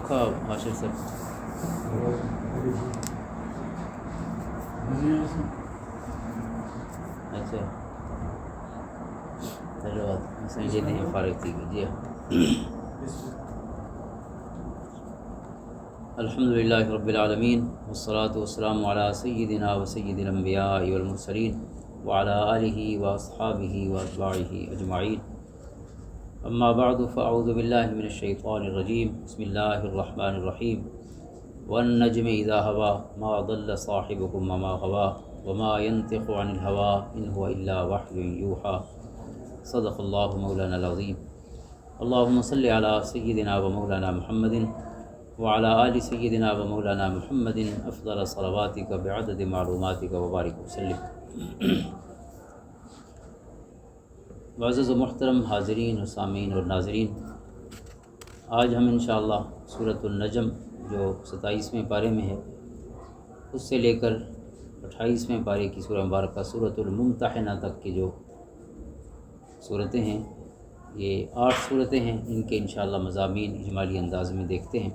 رکھا حاشر صاحب؟ اچھا دھنیہ سمجھے نہیں فارغ تھی جی الحمدللہ رب العالمین والصلاة والسلام علی سیدنا و سید الانبیاء والمرسلین وعلی آلہ واصحابہ واتباعہ اجمعین اما بعد فاعوذ باللہ من الشیطان الرجیم بسم اللہ الرحمن الرحیم والنجم اذا ہوا ما ضل صاحبکم وما غوا وما ينطق عن الهوى ان هو الا وحی یوحی صدق اللہ مولانا العظیم اللہم صلی علی سیدنا و مولانا محمد وعلی آل سیدنا و مولانا محمد افضل صلواتک بعدد معلوماتک وبارک وسلم۔ معزز و محترم حاضرین و سامعین اور ناظرین، آج ہم انشاءاللہ سورۃ النجم جو 27ویں پارے میں ہے اس سے لے کر 28ویں پارے کی سورہ مبارکہ سورۃ الممتحنہ تک کی جو صورتیں ہیں، یہ 8 صورتیں ہیں، ان کے انشاءاللہ مضامین اجمالی انداز میں دیکھتے ہیں۔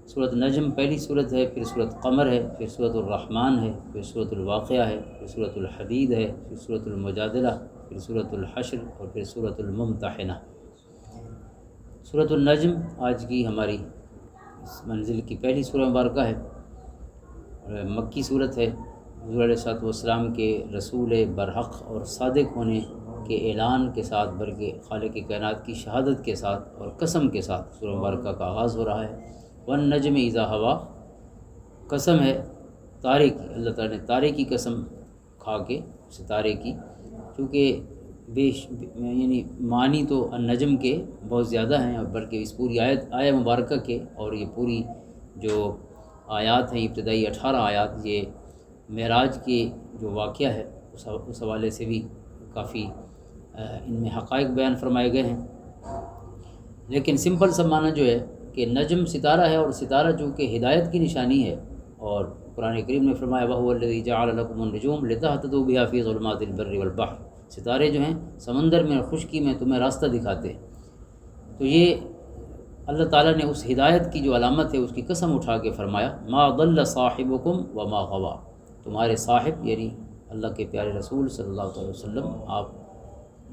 سورۃ نجم پہلی صورت ہے، پھر سورۃ قمر ہے، پھر سورۃ الرحمن ہے، پھر سورۃ الواقعہ ہے، پھر سورۃ الحدید ہے، پھر سورۃ المجادلہ، پھر سورۃ الحشر اور پھر سورۃ الممتحنہ۔ سورۃ النجم آج کی ہماری اس منزل کی پہلی سورہ مبارکہ ہے اور مکی صورت ہے۔ حضور علیہ الصلوۃ والسلام کے رسول برحق اور صادق ہونے کے اعلان کے ساتھ بلکہ خالق کائنات کی شہادت کے ساتھ اور قسم کے ساتھ سورہ مبارکہ کا آغاز ہو رہا ہے۔ والنجم اذا ہوا، قسم ہے تارے کی، اللہ تعالیٰ نے تارے کی قسم کھا کے ستارے کی، کیونکہ یعنی معنی تو النجم کے بہت زیادہ ہیں، اور بلکہ اس پوری آیہ مبارکہ کے اور یہ پوری جو آیات ہیں ابتدائی 18 آیات، یہ معراج کے جو واقعہ ہے اس حوالے سے بھی کافی ان میں حقائق بیان فرمائے گئے ہیں۔ لیکن سمپل سا معنی جو ہے کہ نجم ستارہ ہے، اور ستارہ چونکہ ہدایت کی نشانی ہے، اور قرآن کریم نے فرمایا وَهُوَ الَّذِي جَعَلَ لَكُمُ النُّجُومَ لِتَهْتَدُوا بِهَا فِي ظُلُمَاتِ الْبَرِّ وَالْبَحْرِ، ستارے جو ہیں سمندر میں اور خشکی میں تمہیں راستہ دکھاتے ہیں۔ تو یہ اللہ تعالیٰ نے اس ہدایت کی جو علامت ہے اس کی قسم اٹھا کے فرمایا مَا ضَلَّ صَاحِبُكُمْ وَمَا غَوَىٰ، تمہارے صاحب یعنی اللہ کے پیارے رسول صلی اللہ علیہ وسلم آپ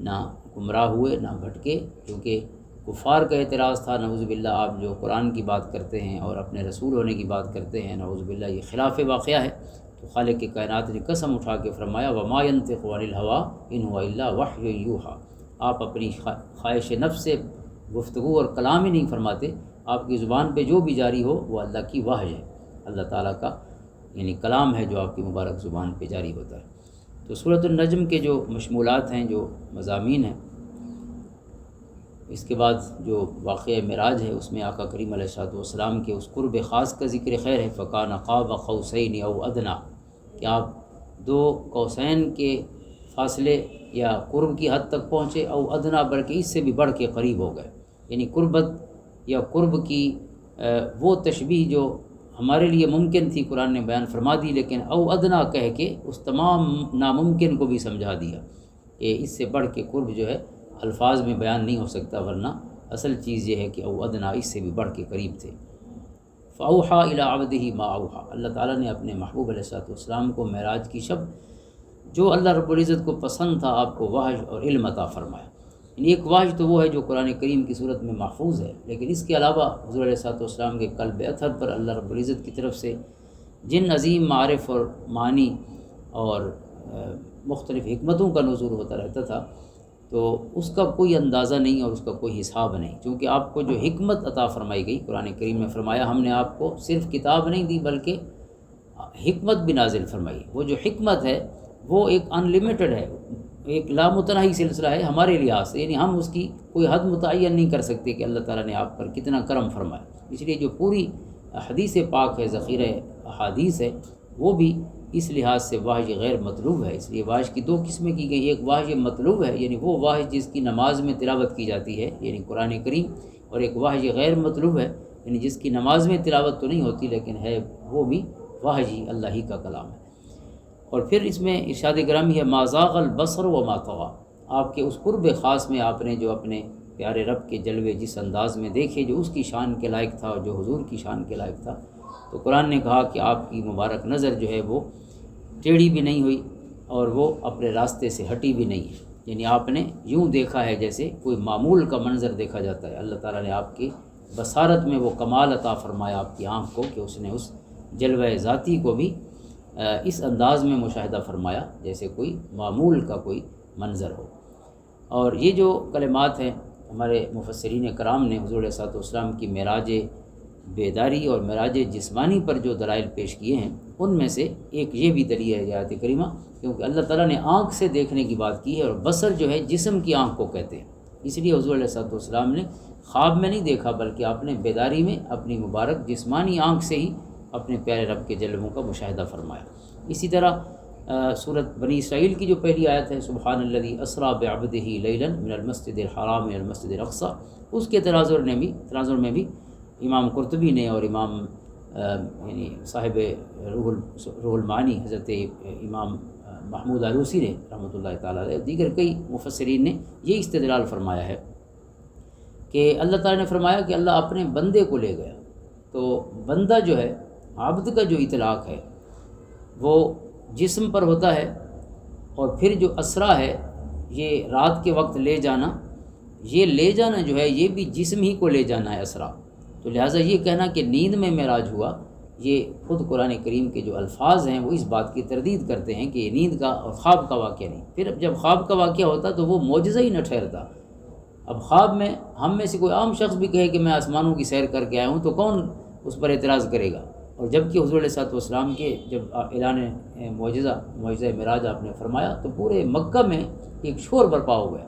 نہ گمراہ ہوئے نہ بھٹکے، کیونکہ کفار کا اعتراض تھا نعوذ باللہ آپ جو قرآن کی بات کرتے ہیں اور اپنے رسول ہونے کی بات کرتے ہیں، نعوذ باللہ یہ خلاف واقعہ ہے۔ تو خالق کی کائنات نے قسم اٹھا کے فرمایا وَمَا يَنطِقُ عَنِ الْهَوَىٰ إِنْ هُوَ إِلَّا وَحْيٌ يُوحَىٰ، آپ اپنی خواہش نفس سے گفتگو اور کلام ہی نہیں فرماتے، آپ کی زبان پہ جو بھی جاری ہو وہ اللہ کی وحی ہے، اللہ تعالیٰ کا یعنی کلام ہے جو آپ کی مبارک زبان پہ جاری ہوتا ہے۔ تو سورۃ النجم کے جو مشمولات ہیں، جو مضامین ہیں، اس کے بعد جو واقعہ معراج ہے اس میں آقا کریم علیہ الصلوۃ والسلام کے اس قرب خاص کا ذکر خیر ہے، فَكَانَ قَابَ قَوْسَيْنِ أَوْ أَدْنَىٰ، کہ آپ 2 قوسین کے فاصلے یا قرب کی حد تک پہنچے، او ادنا بلکہ اس سے بھی بڑھ کے قریب ہو گئے، یعنی قربت یا قرب کی وہ تشبیہ جو ہمارے لیے ممکن تھی قرآن نے بیان فرما دی، لیکن او ادنا کہہ کے اس تمام ناممکن کو بھی سمجھا دیا کہ اس سے بڑھ کے قرب جو ہے الفاظ میں بیان نہیں ہو سکتا، ورنہ اصل چیز یہ ہے کہ او ادنا اس سے بھی بڑھ کے قریب تھے۔ فَأَوْحَىٰ إِلَىٰ عَبْدِهِ مَا أَوْحَىٰ، اللہ تعالیٰ نے اپنے محبوب علیہ الصلوۃ والسلام کو معراج کی شب جو اللہ رب العزت کو پسند تھا آپ کو وحی اور علم عطا فرمایا۔ یعنی ایک وحی تو وہ ہے جو قرآن کریم کی صورت میں محفوظ ہے، لیکن اس کے علاوہ حضور علیہ الصلوۃ والسلام کے قلب اطہر پر اللہ رب العزت کی طرف سے جن عظیم معارف اور معانی اور مختلف حکمتوں کا نزول ہوتا رہتا تھا، تو اس کا کوئی اندازہ نہیں اور اس کا کوئی حساب نہیں، چونکہ آپ کو جو حکمت عطا فرمائی گئی، قرآن کریم نے فرمایا ہم نے آپ کو صرف کتاب نہیں دی بلکہ حکمت بھی نازل فرمائی۔ وہ جو حکمت ہے وہ ایک ان لمیٹڈ ہے، ایک لامتناہی سلسلہ ہے ہمارے لحاظ سے، یعنی ہم اس کی کوئی حد متعین نہیں کر سکتے کہ اللہ تعالیٰ نے آپ پر کتنا کرم فرمایا۔ اس لیے جو پوری حدیث پاک ہے، ذخیرہ احادیث ہے، وہ بھی اس لحاظ سے وحی غیر مطلوب ہے۔ اس لیے وحی کی 2 قسمیں کی گئی، ایک وحی مطلوب ہے یعنی وہ وحی جس کی نماز میں تلاوت کی جاتی ہے یعنی قرآن کریم، اور ایک وحی غیر مطلوب ہے یعنی جس کی نماز میں تلاوت تو نہیں ہوتی لیکن ہے وہ بھی وحی اللہ ہی کا کلام ہے۔ اور پھر اس میں ارشاد گرامی ہے ما زاغ البصر وما طغیٰ، آپ کے اس قرب خاص میں آپ نے جو اپنے پیارے رب کے جلوے جس انداز میں دیکھے جو اس کی شان کے لائق تھا اور جو حضور کی شان کے لائق تھا، تو قرآن نے کہا کہ آپ کی مبارک نظر جو ہے وہ ٹیڑھی بھی نہیں ہوئی اور وہ اپنے راستے سے ہٹی بھی نہیں ہے، یعنی آپ نے یوں دیکھا ہے جیسے کوئی معمول کا منظر دیکھا جاتا ہے۔ اللہ تعالیٰ نے آپ کی بصارت میں وہ کمال عطا فرمایا آپ کی آنکھ کو کہ اس نے اس جلوہ ذاتی کو بھی اس انداز میں مشاہدہ فرمایا جیسے کوئی معمول کا کوئی منظر ہو۔ اور یہ جو کلمات ہیں ہمارے مفسرین کرام نے حضور علیہ الصلوۃ والسلام کی معراج بیداری اور معراج جسمانی پر جو دلائل پیش کیے ہیں، ان میں سے ایک یہ بھی دلیل ہے آیت کریمہ، کیونکہ اللہ تعالیٰ نے آنکھ سے دیکھنے کی بات کی ہے، اور بصر جو ہے جسم کی آنکھ کو کہتے ہیں، اس لیے حضور علیہ الصلوۃ والسلام نے خواب میں نہیں دیکھا بلکہ آپ نے بیداری میں اپنی مبارک جسمانی آنکھ سے ہی اپنے پیارے رب کے جلووں کا مشاہدہ فرمایا۔ اسی طرح سورۃ بنی اسرائیل کی جو پہلی آیت ہے، سبحان الذی اسریٰ بعبدہ لیلا من المسجد الحرام الى المسجد الاقصی، اس کے تناظر میں بھی امام قرطبی نے اور امام یعنی صاحب روح المعانی حضرت امام محمود آلوسی نے رحمۃ اللہ تعالیٰ علیہ، دیگر کئی مفسرین نے یہ استدلال فرمایا ہے کہ اللہ تعالیٰ نے فرمایا کہ اللہ اپنے بندے کو لے گیا، تو بندہ جو ہے، عبد کا جو اطلاق ہے وہ جسم پر ہوتا ہے، اور پھر جو اسرا ہے یہ رات کے وقت لے جانا، یہ لے جانا جو ہے یہ بھی جسم ہی کو لے جانا ہے اسرا، تو لہٰذا یہ کہنا کہ نیند میں معراج ہوا، یہ خود قرآن کریم کے جو الفاظ ہیں وہ اس بات کی تردید کرتے ہیں کہ یہ نیند کا اور خواب کا واقعہ نہیں۔ پھر اب جب خواب کا واقعہ ہوتا تو وہ معجزہ ہی نہ ٹھہرتا۔ اب خواب میں ہم میں سے کوئی عام شخص بھی کہے کہ میں آسمانوں کی سیر کر کے آیا ہوں تو کون اس پر اعتراض کرے گا؟ اور جب کہ حضور علیہ الصلوۃ والسلام کے جب اعلان معجزہ معراج آپ نے فرمایا تو پورے مکہ میں ایک شور برپا ہو گیا،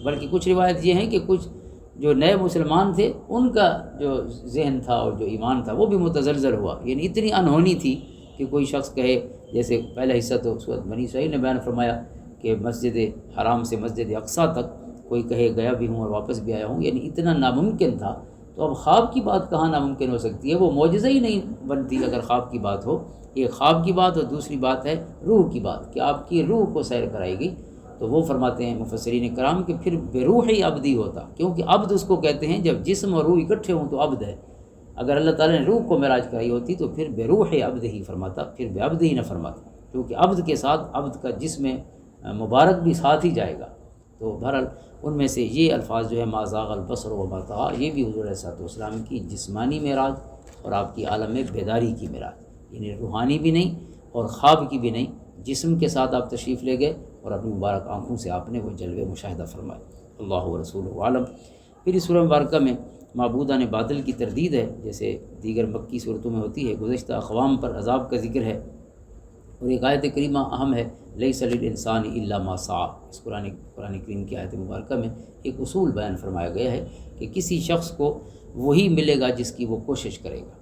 بلکہ کچھ روایت یہ ہیں کہ کچھ جو نئے مسلمان تھے ان کا جو ذہن تھا اور جو ایمان تھا وہ بھی متزلزل ہوا، یعنی اتنی انہونی تھی کہ کوئی شخص کہے، جیسے پہلا حصہ تو سورۃ بنی اسرائیل نے بیان فرمایا کہ مسجد حرام سے مسجد اقصیٰ تک کوئی کہے گیا بھی ہوں اور واپس بھی آیا ہوں، یعنی اتنا ناممکن تھا۔ تو اب خواب کی بات کہاں ناممکن ہو سکتی ہے؟ وہ معجزہ ہی نہیں بنتی اگر خواب کی بات ہو۔ ایک خواب کی بات اور دوسری بات ہے روح کی بات، کہ آپ کی روح کو سیر کرائی گئی، تو وہ فرماتے ہیں مفسرین کرام کہ پھر بے روح ہی عبدی ہوتا، کیونکہ عبد اس کو کہتے ہیں جب جسم اور روح اکٹھے ہوں تو عبد ہے۔ اگر اللہ تعالیٰ نے روح کو معراج کرائی ہوتی تو پھر بے روح عبد ہی فرماتا، پھر بے عبد ہی نہ فرماتا، کیونکہ عبد کے ساتھ عبد کا جسم مبارک بھی ساتھ ہی جائے گا۔ تو بہرحال ان میں سے یہ الفاظ جو ہے ما زاغ البصر وما طغیٰ، یہ بھی حضور علیہ الصلوۃ والسلام کی جسمانی معراج اور آپ کی عالم بیداری کی معراج، یعنی روحانی بھی نہیں اور خواب کی بھی نہیں، جسم کے ساتھ آپ تشریف لے گئے اور اپنی مبارک آنکھوں سے آپ نے وہ جلوے مشاہدہ فرمائے۔ اللہ و رسولہ عالم۔ پھر اس سورہ مبارکہ میں معبودان باطل کی تردید ہے، جیسے دیگر مکی صورتوں میں ہوتی ہے، گزشتہ اقوام پر عذاب کا ذکر ہے، اور ایک آیت کریمہ اہم ہے، لیس للانسان الا ما سعی۔ اس قرآن کریم کی آیت مبارکہ میں ایک اصول بیان فرمایا گیا ہے کہ کسی شخص کو وہی ملے گا جس کی وہ کوشش کرے گا۔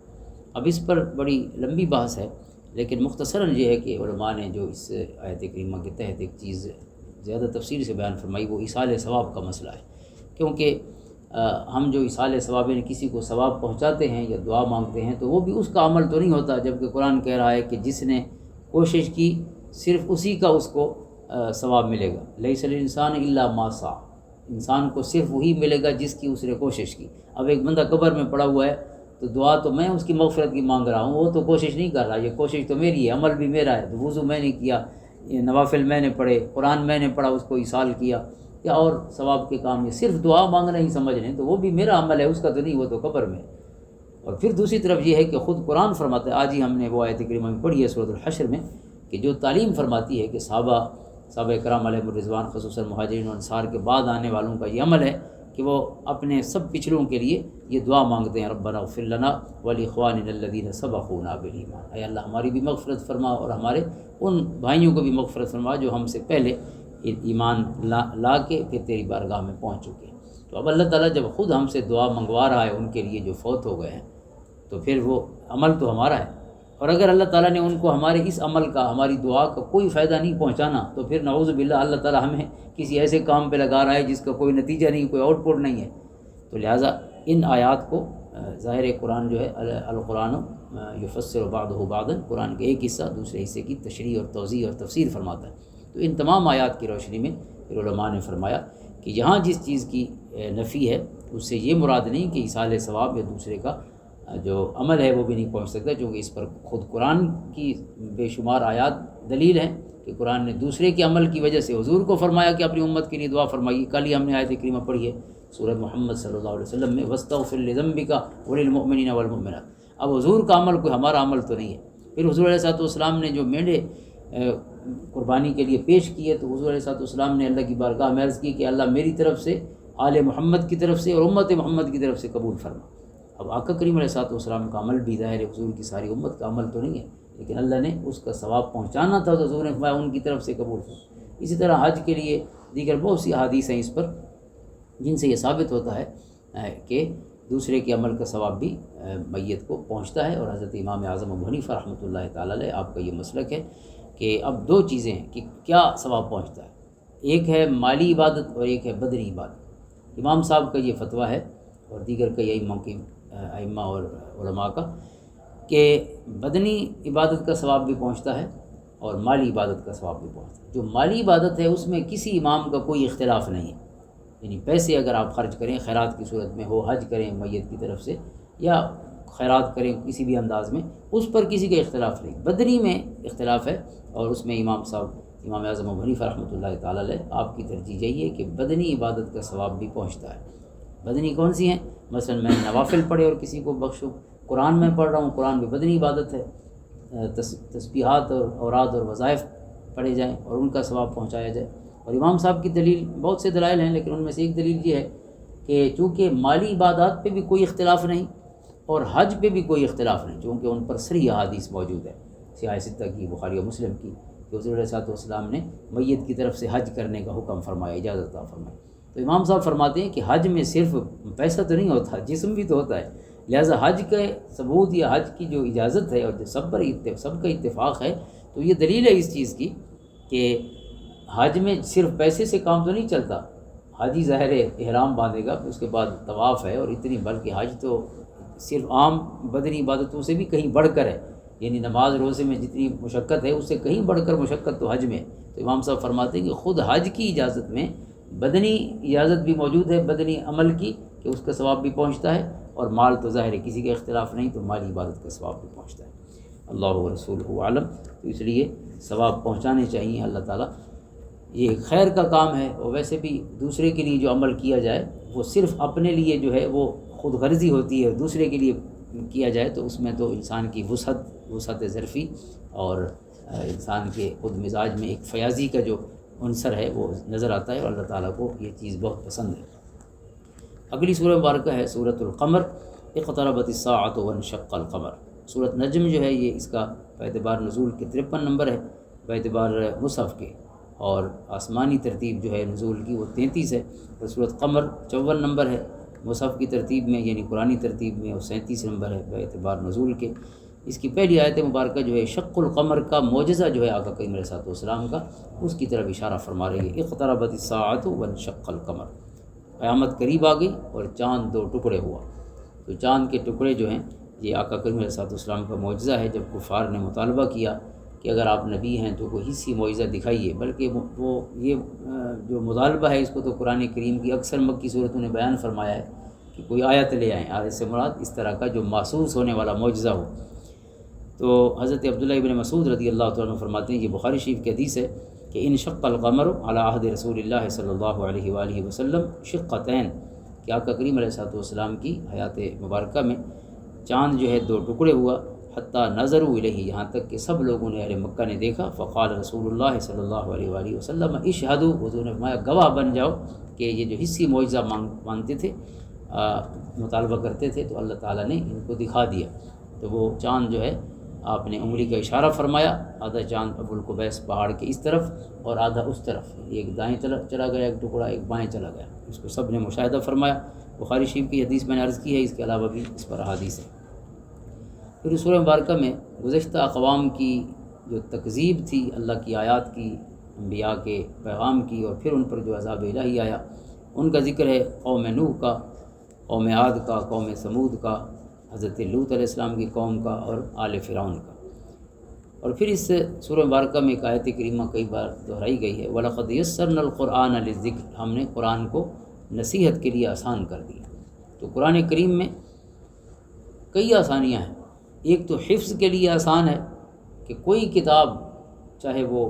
اب اس پر بڑی لمبی بحث ہے، لیکن مختصراً یہ ہے کہ علماء نے جو اس آیت کریمہ کے تحت ایک چیز زیادہ تفصیل سے بیان فرمائی وہ ایصال ثواب کا مسئلہ ہے، کیونکہ ہم جو ایصال ثواب یعنی کسی کو ثواب پہنچاتے ہیں یا دعا مانگتے ہیں تو وہ بھی اس کا عمل تو نہیں ہوتا، جبکہ قرآن کہہ رہا ہے کہ جس نے کوشش کی صرف اسی کا اس کو ثواب ملے گا۔ لیس للانسان الا ما سعی، انسان کو صرف وہی ملے گا جس کی اس نے کوشش کی۔ اب ایک بندہ قبر میں پڑا ہوا ہے تو دعا تو میں اس کی مغفرت کی مانگ رہا ہوں، وہ تو کوشش نہیں کر رہا، یہ کوشش تو میری ہے، عمل بھی میرا ہے، تو وضو میں نے کیا، یہ نوافل میں نے پڑھے، قرآن میں نے پڑھا، اس کو ایصال کیا، یا اور ثواب کے کام، یہ صرف دعا مانگنا ہی سمجھ رہے ہیں تو وہ بھی میرا عمل ہے، اس کا تو نہیں، وہ تو قبر میں۔ اور پھر دوسری طرف یہ ہے کہ خود قرآن فرماتا ہے، آج ہی ہم نے وہ آیت کریمہ میں پڑھی ہے سورۃ الحشر میں، کہ جو تعلیم فرماتی ہے کہ صحابہ کرام علیہ الرضوان خصوصاً مہاجرین و انصار کے بعد آنے والوں کا یہ عمل ہے کہ وہ اپنے سب پچھڑوں کے لیے یہ دعا مانگتے ہیں، ربنا اغفر لنا ولاخواننا الذین سبقونا بالایمان، اے اللہ ہماری بھی مغفرت فرما اور ہمارے ان بھائیوں کو بھی مغفرت فرما جو ہم سے پہلے ایمان لا کے پھر تیری بارگاہ میں پہنچ چکے ہیں۔ تو اب اللہ تعالیٰ جب خود ہم سے دعا منگوا رہا ہے ان کے لیے جو فوت ہو گئے ہیں، تو پھر وہ عمل تو ہمارا ہے، اور اگر اللہ تعالیٰ نے ان کو ہمارے اس عمل کا، ہماری دعا کا کوئی فائدہ نہیں پہنچانا تو پھر نعوذ باللہ اللہ تعالیٰ ہمیں کسی ایسے کام پہ لگا رہا ہے جس کا کوئی نتیجہ نہیں، کوئی آؤٹ پٹ نہیں ہے۔ تو لہٰذا ان آیات کو ظاہر قرآن جو ہے القرآن یفسر بعضہ بعضا، قرآن کے ایک حصہ دوسرے حصے کی تشریح اور توضیح اور تفسیر فرماتا ہے۔ تو ان تمام آیات کی روشنی میں پھر علماء نے فرمایا کہ یہاں جس چیز کی نفی ہے اس سے یہ مراد نہیں کہ ایصال ثواب یا دوسرے کا جو عمل ہے وہ بھی نہیں پہنچ سکتا، چونکہ اس پر خود قرآن کی بے شمار آیات دلیل ہیں کہ قرآن نے دوسرے کے عمل کی وجہ سے حضور کو فرمایا کہ اپنی امت کے لیے دعا فرمائی۔ کل ہی ہم نے آیت کریمہ پڑھی ہے سورہ محمد صلی اللہ علیہ وسلم میں، وَاسْتَغْفِرْ لِذَنبِكَ وَلِلْمُؤْمِنِينَ وَالْمُؤْمِنَاتِ۔ اب حضور کا عمل کوئی ہمارا عمل تو نہیں ہے۔ پھر حضور علیہ السلام نے جو مینڈے قربانی کے لیے پیش کیے تو حضور علیہ السلام نے اللہ کی بارگاہ میں عرض کی کہ اللہ میری طرف سے، آل محمد کی طرف سے اور امت محمد کی طرف سے قبول فرما۔ اب آقا کریم علیہ السلام کا عمل بھی ظاہر ہے، حضور کی ساری امت کا عمل تو نہیں ہے، لیکن اللہ نے اس کا ثواب پہنچانا تھا تو حضور نے فرمایا ان کی طرف سے قبول فرما۔ اسی طرح حج کے لیے دیگر بہت سی احادیث ہیں اس پر، جن سے یہ ثابت ہوتا ہے کہ دوسرے کے عمل کا ثواب بھی میت کو پہنچتا ہے۔ اور حضرت امام اعظم ابو حنیفہ رحمۃ اللہ تعالیٰ علیہ آپ کا یہ مسلک ہے کہ اب دو چیزیں ہیں کہ کیا ثواب پہنچتا ہے، ایک ہے مالی عبادت اور ایک ہے بدنی عبادت۔ امام صاحب کا یہ فتویٰ ہے اور دیگر کئی ائمہ اور علماء کا کہ بدنی عبادت کا ثواب بھی پہنچتا ہے اور مالی عبادت کا ثواب بھی پہنچتا ہے۔ جو مالی عبادت ہے اس میں کسی امام کا کوئی اختلاف نہیں ہے، یعنی پیسے اگر آپ خرچ کریں خیرات کی صورت میں ہو، حج کریں میت کی طرف سے یا خیرات کریں کسی بھی انداز میں، اس پر کسی کا اختلاف نہیں۔ بدنی میں اختلاف ہے اور اس میں امام اعظم ابو حنیفہ رحمۃ اللہ تعالیٰ علیہ آپ کی ترجیح یہی ہے کہ بدنی عبادت کا ثواب بھی پہنچتا ہے۔ بدنی کون سی ہیں؟ مثلا میں نے نوافل پڑھے اور کسی کو بخشوں، قرآن میں پڑھ رہا ہوں، قرآن بھی بدنی عبادت ہے، تسبیحات اور اوراد اور وظائف پڑھے جائیں اور ان کا ثواب پہنچایا جائے۔ اور امام صاحب کی دلیل بہت سے دلائل ہیں، لیکن ان میں سے ایک دلیل یہ ہے کہ چونکہ مالی عبادات پہ بھی کوئی اختلاف نہیں اور حج پہ بھی کوئی اختلاف نہیں، چونکہ ان پر صریح احادیث موجود ہے، سیاہ ستہ کی، بخاری و مسلم کی، کہ حضور علیہ السلام نے میت کی طرف سے حج کرنے کا حکم فرمایا، اجازت عطا فرمائی۔ تو امام صاحب فرماتے ہیں کہ حج میں صرف پیسہ تو نہیں ہوتا، جسم بھی تو ہوتا ہے، لہٰذا حج کے ثبوت یا حج کی جو اجازت ہے اور جو سب کا اتفاق ہے، تو یہ دلیل ہے اس چیز کی کہ حج میں صرف پیسے سے کام تو نہیں چلتا۔ حاجی ظاہر ہے احرام باندھے گا، پھر اس کے بعد طواف ہے اور اتنی، بلکہ حج تو صرف عام بدنی عبادتوں سے بھی کہیں بڑھ کر ہے، یعنی نماز روزے میں جتنی مشقت ہے اس سے کہیں بڑھ کر مشقت تو حج میں ہے۔ تو امام صاحب فرماتے ہیں کہ خود حج کی اجازت میں بدنی اجازت بھی موجود ہے، بدنی عمل کی، کہ اس کا ثواب بھی پہنچتا ہے، اور مال تو ظاہر ہے کسی کا اختلاف نہیں، تو مالی عبادت کا ثواب بھی پہنچتا ہے۔ اللہ و رسولہ عالم۔ تو اس لیے ثواب پہنچانے چاہیے اللہ تعالیٰ، یہ خیر کا کام ہے۔ اور ویسے بھی دوسرے کے لیے جو عمل کیا جائے وہ صرف اپنے لیے جو ہے وہ خود غرضی ہوتی ہے، دوسرے کے لیے کیا جائے تو اس میں تو انسان کی وسعت ظرفی اور انسان کے خود مزاج میں ایک فیاضی کا جو عنصر ہے وہ نظر آتا ہے، اور اللہ تعالیٰ کو یہ چیز بہت پسند ہے۔ اگلی سورہ مبارکہ ہے سورۃ القمر، اقتربت الساعۃ وانشق القمر۔ سورۃ نجم جو ہے یہ اس کا باعتبار نزول کے 53 نمبر ہے، باعتبار مصحف کے، اور آسمانی ترتیب جو ہے نزول کی وہ 33 ہے، اور سورۃ قمر 54 نمبر ہے مصحف کی ترتیب میں، یعنی قرآنی ترتیب میں، اور 37 نمبر ہے باعتبار نزول کے۔ اس کی پہلی آیت مبارکہ جو ہے شق القمر کا معجزہ جو ہے آقا کریم علیہ السلام کا، اس کی طرف اشارہ فرما رہی ہے۔ اقتربت الساعۃ وانشق القمر، قیامت قریب آ گئی اور چاند دو ٹکڑے ہوا۔ تو چاند کے ٹکڑے جو ہیں یہ آقا کریم علیہ السلام کا معجزہ ہے۔ جب کفار نے مطالبہ کیا کہ اگر آپ نبی ہیں تو کوئی حصی معجزہ دکھائیے، بلکہ وہ یہ جو مطالبہ ہے اس کو تو قرآن کریم کی اکثر مکی صورتوں نے بیان فرمایا ہے کہ کوئی آیت لے آئیں، آیت سے مراد اس طرح کا جو محسوس ہونے والا معجزہ ہو۔ تو حضرت عبداللہ ابن مسعود رضی اللہ تعالیٰ عنہ فرماتے ہیں، یہ بخاری شریف کی حدیث ہے کہ انشق القمر علی عہد رسول اللہ صلی اللہ علیہ وآلہ وسلم شقتین، کہ آقا کریم علیہ السلام کی حیات مبارکہ میں چاند جو ہے دو ٹکڑے ہوا، حتیٰ نظروا الیہ، یہاں تک کہ سب لوگوں نے اہل مکہ نے دیکھا۔ فقال رسول اللہ صلی اللہ علیہ وآلہ وسلم اشہدوا، حضور نے فرمایا گواہ بن جاؤ کہ یہ جو حصی معجزہ مانگتے تھے، مطالبہ کرتے تھے، تو اللہ تعالیٰ نے ان کو دکھا دیا۔ تو وہ چاند جو ہے آپ نے انگلی کا اشارہ فرمایا، آدھا چاند ابو القبیس پہاڑ کے اس طرف اور آدھا اس طرف، ایک دائیں چلا گیا ایک ٹکڑا، ایک بائیں چلا گیا، اس کو سب نے مشاہدہ فرمایا۔ بخاری شریف کی حدیث میں نے عرض کی ہے، اس کے علاوہ بھی اس پر احادیث ہے۔ پھر اس سورہ مبارکہ میں گزشتہ اقوام کی جو تکذیب تھی اللہ کی آیات کی، انبیاء کے پیغام کی، اور پھر ان پر جو عذاب الہی آیا، ان کا ذکر ہے، قوم نوح کا، قوم عاد کا، قوم ثمود کا، حضرت لوط علیہ السلام کی قوم کا، اور آل فرعون کا۔ اور پھر اس سورہ مبارکہ میں ایک آیت کریمہ کئی بار دہرائی گئی ہے، وَلَقَدْ يَسَّرْنَا الْقُرْآنَ لِلذِّكْرِ، ہم نے قرآن کو نصیحت کے لیے آسان کر دیا۔ تو قرآن کریم میں کئی آسانیاں ہیں۔ ایک تو حفظ کے لیے آسان ہے کہ کوئی کتاب، چاہے وہ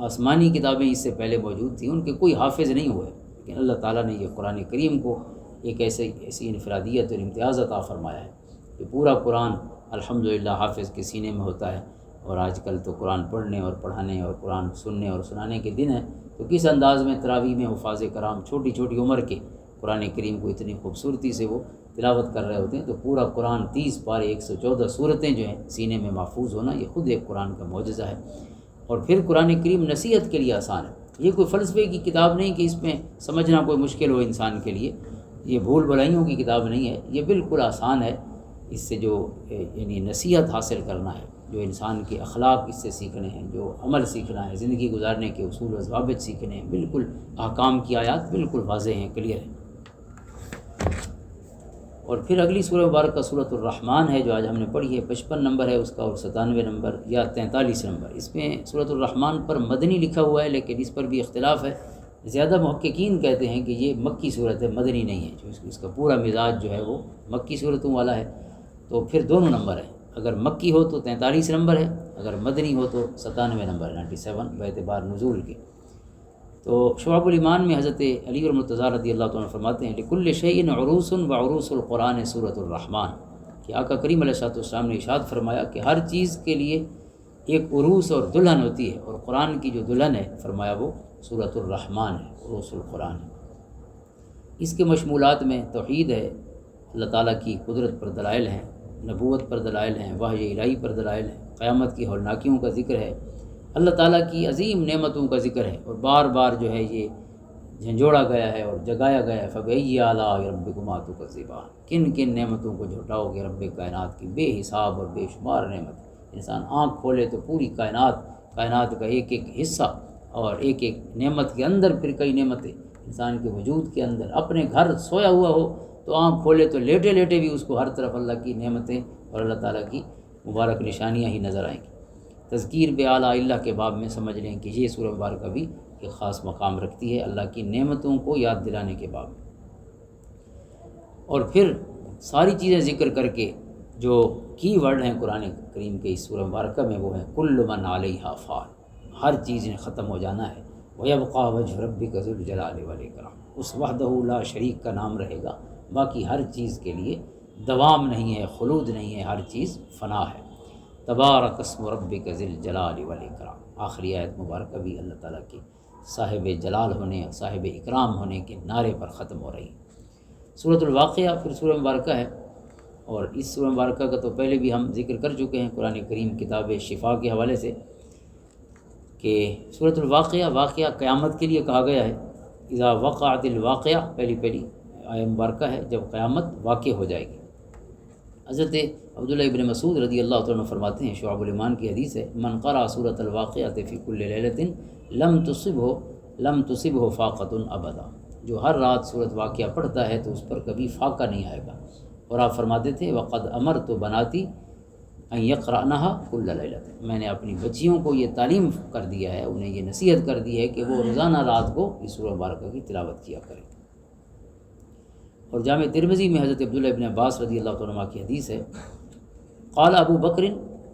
آسمانی کتابیں اس سے پہلے موجود تھیں، ان کے کوئی حافظ نہیں ہوئے، لیکن اللہ تعالیٰ نے یہ قرآن کریم کو ایک ایسی انفرادیت اور امتیاز عطا فرمایا ہے کہ پورا قرآن الحمدللہ حافظ کے سینے میں ہوتا ہے۔ اور آج کل تو قرآن پڑھنے اور پڑھانے اور قرآن سننے اور سنانے کے دن ہیں، تو کس انداز میں تراویح میں حفاظ کرام چھوٹی چھوٹی عمر کے قرآن کریم کو اتنی خوبصورتی سے وہ تلاوت کر رہے ہوتے ہیں۔ تو پورا قرآن 30 پارے 114 سورتیں جو ہیں سینے میں محفوظ ہونا، یہ خود ایک قرآن کا معجزہ ہے۔ اور پھر قرآن کریم نصیحت کے لیے آسان ہے۔ یہ کوئی فلسفے کی کتاب نہیں کہ اس میں سمجھنا کوئی مشکل ہو انسان کے لیے، یہ بھول بھلائیوں کی کتاب نہیں ہے، یہ بالکل آسان ہے۔ اس سے جو یعنی نصیحت حاصل کرنا ہے، جو انسان کے اخلاق اس سے سیکھنے ہیں، جو عمل سیکھنا ہے، زندگی گزارنے کے اصول و ضوابط سیکھنے ہیں، بالکل احکام کی آیات بالکل واضح ہیں، کلیئر ہیں۔ اور پھر اگلی سورہ مبارکہ سورۃ الرحمن ہے جو آج ہم نے پڑھی ہے، 55 نمبر ہے اس کا، اور 97 نمبر یا 43 نمبر۔ اس میں سورۃ الرحمن پر مدنی لکھا ہوا ہے، لیکن اس پر بھی اختلاف ہے۔ زیادہ محققین کہتے ہیں کہ یہ مکی صورت ہے، مدنی نہیں ہے، جو اس کا پورا مزاج جو ہے وہ مکی صورتوں والا ہے۔ تو پھر دونوں نمبر ہیں، اگر مکی ہو تو 43 نمبر ہے، اگر مدنی ہو تو 97 نمبر 97 باعتبار نزول کے۔ تو شعب الایمان میں حضرت علی المرتضیٰ رضی اللہ عنہ فرماتے ہیں، لکل شیء عروس وعروس القرآن سورۃ الرحمن، کہ آقا کریم علیہ السلام نے ارشاد فرمایا کہ ہر چیز کے لیے ایک عروس اور دلہن ہوتی ہے، اور قرآن کی جو دلہن ہے فرمایا وہ سورۃ الرحمن ہے، عروس القرآن ہے۔ اس کے مشمولات میں توحید ہے، اللہ تعالیٰ کی قدرت پر دلائل ہیں، نبوت پر دلائل ہیں، وحی الہی پر دلائل ہیں، قیامت کی ہولناکیوں کا ذکر ہے، اللہ تعالیٰ کی عظیم نعمتوں کا ذکر ہے، اور بار بار جو ہے یہ جھنجھوڑا گیا ہے اور جگایا گیا ہے، فَبِأَيِّ آلَاءِ رَبِّكُمَا تُكَذِّبَانِ، کن کن نعمتوں کو جھٹاؤ گے رب کائنات کی، بے حساب اور بے شمار نعمت۔ انسان آنکھ کھولے تو پوری کائنات کا ایک ایک حصہ، اور ایک ایک نعمت کے اندر پھر کئی نعمتیں انسان کے وجود کے اندر، اپنے گھر سویا ہوا ہو تو آنکھ کھولے تو لیٹے لیٹے بھی اس کو ہر طرف اللہ کی نعمتیں اور اللہ تعالیٰ کی مبارک نشانیاں ہی نظر آئیں گی۔ تذکیر بآلاء اللہ کے باب میں سمجھ لیں کہ یہ سورہ مبارکہ بھی ایک خاص مقام رکھتی ہے اللہ کی نعمتوں کو یاد دلانے کے باب میں۔ اور پھر ساری چیزیں ذکر کر کے جو کی ورڈ ہیں قرآن کریم کے اس سورہ مبارکہ میں وہ ہیں کل من علیہا فان، ہر چیز نے ختم ہو جانا ہے، وَيَبْقَى وَجْهُ رَبِّكَ ذُو الْجَلَالِ وَالْإِكْرَامِ، اس وحدہ لا شریک کا نام رہے گا، باقی ہر چیز کے لیے دوام نہیں ہے، خلود نہیں ہے، ہر چیز فنا ہے۔ تبارک اسم ربک ذی الجلال والاکرام، آخری آیت مبارکہ بھی اللہ تعالیٰ کے صاحب جلال ہونے، صاحب اکرام ہونے کے نعرے پر ختم ہو رہی ہے۔ سورۃ الواقعہ پھر سورہ مبارکہ ہے، اور اس سورہ مبارکہ کا تو پہلے بھی ہم ذکر کر چکے ہیں قرآن کریم کتاب شفا کے حوالے سے، کہ سورۃ الواقعہ واقعہ قیامت کے لیے کہا گیا ہے۔ اذا وقعت الواقعہ پہلی آیہ مبارکہ ہے جب قیامت واقع ہو جائے گی۔ حضرت عبداللہ ابن مسعود رضی اللہ عنہ فرماتے ہیں، شعب الایمان کی حدیث ہے، من قرأ سورۃ الواقعہ فی کل لیلۃ لم تصبہ فاقۃ ابدا، جو ہر رات سورۃ واقعہ پڑھتا ہے تو اس پر کبھی فاقہ نہیں آئے گا۔ اور آپ فرماتے تھے وقد امرت بناتی ان یقرأنها کل لیلۃ، میں نے اپنی بچیوں کو یہ تعلیم کر دیا ہے، انہیں یہ نصیحت کر دی ہے کہ وہ روزانہ رات کو اس سورہ مبارکہ کی تلاوت کیا کریں۔ اور جامع ترمذی میں حضرت عبداللہ ابن عباس رضی اللہ عنہ کی حدیث ہے، قال ابو بکر